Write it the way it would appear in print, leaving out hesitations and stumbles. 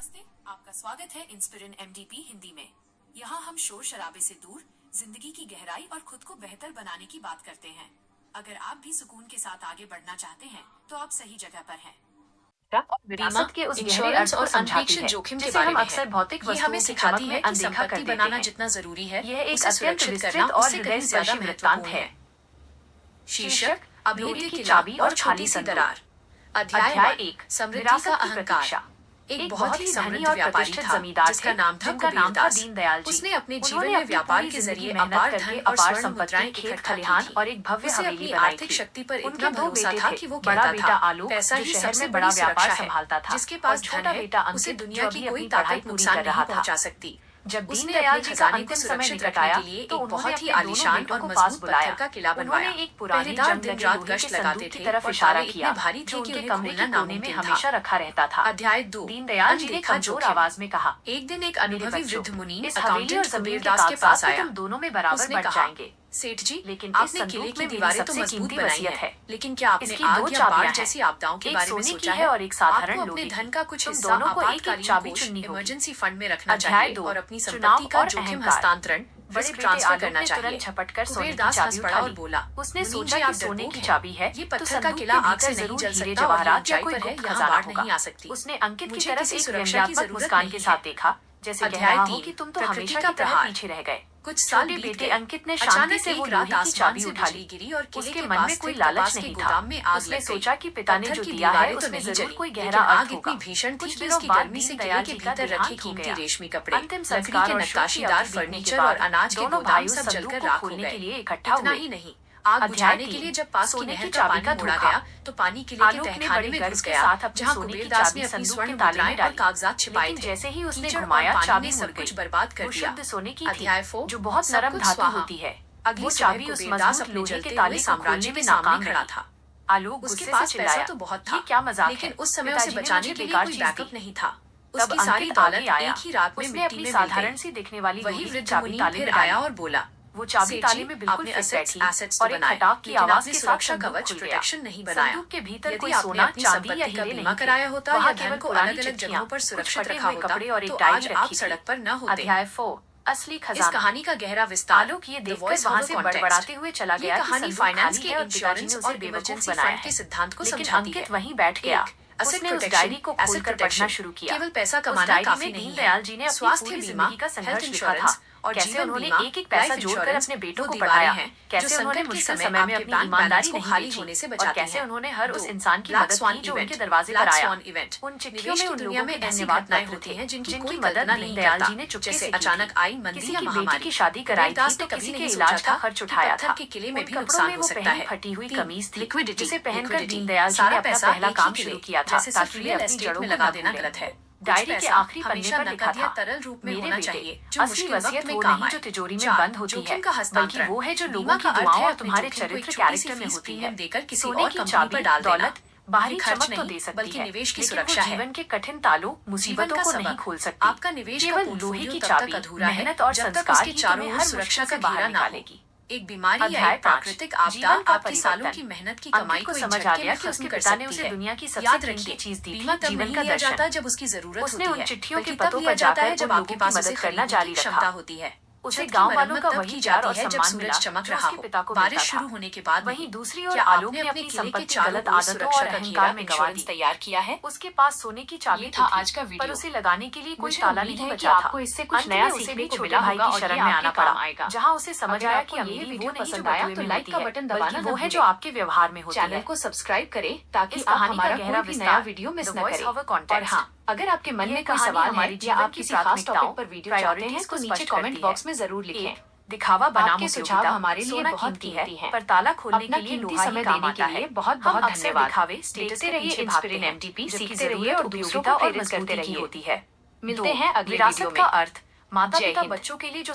नमस्ते, आपका स्वागत है इंस्पिरिन एमडीपी हिंदी में। यहाँ हम शोर शराबे से दूर जिंदगी की गहराई और खुद को बेहतर बनाने की बात करते हैं। अगर आप भी सुकून के साथ आगे बढ़ना चाहते हैं तो आप सही जगह पर हैं। विरासत के उस इंश्योरेंस और अनपेक्षित जोखिम के बारे में अक्सर भौतिक वस्तुओं हमें सिखाती है कि संपत्ति बनाना जितना जरूरी है, यह एक अत्यंत विस्तृत और हृदय वृत्तांत है। शीर्षक: अभेद्य की चाबी और खाली सी दरार। अध्याय 1: समृद्धि का अहंकार। एक बहुत ही समृद्ध व्यापारी था जिसका नाम था दीनदयाल जी। उसने अपने जीवन में व्यापार के जरिए अपार धन और स्वर्ण मुद्राएं, खेत खलिहान और एक भव्य हवेली बनाई थी। आर्थिक पर इतना भरोसा था कि वो कहता था, पैसा ही सबसे बड़ा व्यापार संभालता था, जिसके पास छोटा बेटा उसे दुनिया की कोई ताकत नुकसान नहीं पहुंचा सकती। जब दीनदयाल जी का अंतिम समय निकट आया तो उन्होंने ही आलीशान और मजबूत पत्थर का किला बनवाया। एक पुरानी दिन रात गश्त लगाते थे तरफ इशारा किया भारी थे कि उनके कमरे के कोने में हमेशा रखा रहता था। अध्याय 2: दीनदयाल जी ने कमजोर आवाज में कहा, एक दिन एक अनुभवी वृद्ध मुनि अकाउंटेंट कबीरदास के पास आया। दोनों में बराबर बढ़ जाएंगे सेठ जी, लेकिन आपने किले की दीवारें तो मजबूत बनाई है, लेकिन क्या आपने आग या बाढ़ जैसी आपदाओं के बारे में सोचा है? और एक साधारण अपने धन का कुछ हिस्सा आपातकालीन कोष इमरजेंसी फंड में रखना चाहिए और अपनी संपत्ति का जोखिम हस्तांतरण रिस्क ट्रांसफर करना चाहिए। कबीरदास हंस पड़ा और बोला, उसने सोचा कि सोने की चाबी है, ये पत्थर का किला आग से नहीं जल सकता और ऊंचाई पर है, यहाँ बाढ़ नहीं आ सकती। उसने अंकित की तरफ एक व्यंग्यात्मक मुस्कान के साथ देखा, जैसे कह रहा हो कि तुम तो हमेशा की तरह पीछे रह गए। कुछ साल बेटे अंकित ने शांति से वो लोहे की चाबी उठा ली गिरी और उसके मन में कोई लालच नहीं था। उसने सोचा कि पिता ने जो दिया है उसमें जरूर कोई गहरा अर्थ होगा। भीषण कुछ दिनों बाद भी दयाल जी का भीतर रखे कीमती रेशमी कपड़े, अंतिम संस्कार के नक्काशीदार फर्नीचर और अनाज के गोदाम सब जलकर राख हो गए। इतना ही नहीं, आग बुझाने के लिए जब पास की नहर का पानी मोड़ा गया तो पानी किले के तहखाने में घुस गया, जहाँ कबीरदास ने अपनी स्वर्ण मुद्राएं और कागजात छिपाए थे। जैसे ही उसने घुमाया, चाबी सब कुछ बर्बाद कर दिया। सोने की अध्याय 4: जो बहुत नरम धातु होती है। अगली चाबी उस मजबूत लोहे के ताले साम्राज्य में नाकाम खड़ा था। आलोक उसके पास पैसा तो बहुत था, क्या मजाक, लेकिन उस समय उसे बचाने के लिए कोई बैकअप नहीं था। उसकी सारी दौलत एक ही रात में मिट्टी में साधारण सी दिखने वाली वही वृद्ध मुनि फिर आया और बोला, वो चाबी ताले में बिल्कुल फिट बैठी और एक खटाक की आवाज के सुरक्षा कवच प्रोटेक्शन नहीं बनाया। संदूक के भीतर कोई सोना, चांदी या हीरे बीमा कराया होता या धन को अलग-अलग जगहों पर सुरक्षित रखा होता तो आज आप सड़क पर न होते। अध्याय 4: असली खजाना। इस कहानी का गहरा विस्तार। आलोक ये देखकर वहां से बड़बड़ाते हुए चला गया कि कहानी फाइनेंस के इंश्योरेंस और इमरजेंसी फंड के सिद्धांत को समझाती है। वहीं बैठ गया, उसने उस डायरी को खोलकर पढ़ना शुरू किया। केवल पैसा कमाना काफी नहीं है। दीनदयाल जी ने स्वास्थ्य बीमा, हेल्थ इंश्योरेंस और कैसे उन्होंने एक एक पैसा जोड़कर अपने बेटों को पढ़ाया है, कैसे उन्होंने मुश्किल समय में अपनी ईमानदारी को खाली होने से बचाती है, और कैसे उन्होंने हर उस इंसान की मदद की जो उनके दरवाजे पर आया। उन चिट्ठियों में उन लोगों में धन्यवाद नाएं होती हैं जिनकी मदद दीनदयाल जी ने चुपके से अचानक आई मंदी या महामारी की शादी कराई थी तो किसी के इलाज का खर्च उठाया था। के किले में भी नुकसान हो सकता है। फटी हुई कमीज थी, लिक्विडिटी जिसे पहनकर दीनदयाल जी ने अपना पहला काम शुरू किया था ताकि वे अपनी जड़ों में लगा देना गलत है। डायरी के आखिरी पन्ने पर लिखा था, तरल रूप में होना चाहिए, असली वसीयत वो नहीं जो तिजोरी में बंद होती है, बल्कि वो है जो लोगों की दुआओं और तुम्हारे चरित्र कैरेक्टर में होती है। सोने की चाबी दौलत बाहरी चमक तो दे सकती है, निवेश की सुरक्षा है, जीवन के कठिन तालों मुसीबतों को नहीं खोल सकती। आपका निवेश केवल लोहे की चाबी, मेहनत और संस्कार ही तुम्हें हर सुरक्षा से बाहर निकालेगी। एक बीमारी या एक प्राकृतिक आपदा आपकी सालों की मेहनत की कमाई को समझ आ गया कि उसके पिता ने उसे दुनिया की सबसे कीमती चीज दी थी, जीवन का दर्शन। जब उसकी जरूरत उसने उन चिट्ठियों के पतों पर जाकर जब आपके पास मदद करना जारी रखा होती है। उसे गांव वालों का वही प्यार और सम्मान मिला चमक रहा हो। पिता को बारिश शुरू होने के बाद वहीं दूसरी ओर आलोक ने अपनी संपत्ति गलत आदतों और अहंकार में गंवा दी तैयार किया है। उसके पास सोने की चाबी था आज का वीडियो, पर उसे लगाने के लिए कोई ताला नहीं बचा था। आपको इससे कुछ नया सीखने को मिला होगा और शरण में आना पड़ा, जहाँ उसे समझ आया कि अमीरी वीडियो पसंद आया तो लाइक का बटन दबाना वो है जो आपके व्यवहार में होती है। चैनल को सब्सक्राइब करें ताकि हमारा गहरा नया वीडियो मिस न करें। और हाँ, अगर आपके मन में कोई सवाल है या आप किसी खास टॉपिक पर वीडियो चाहते हैं तो नीचे कमेंट बॉक्स में जरूर लिखें। दिखावा बनाम सुझाव हमारे लिए बहुत कीमती है, पर ताला खोलने के लिए लोहा ही काम आता है। बहुत बहुत धन्यवाद। दिखावे देखते रहिए इंस्पिरिन एमडीपी, सीखते रहिए और दूसरों को प्रेरित करते रहिए होती है। मिलते हैं अगले वीडियो में। का अर्थ माता पिता बच्चों के लिए जो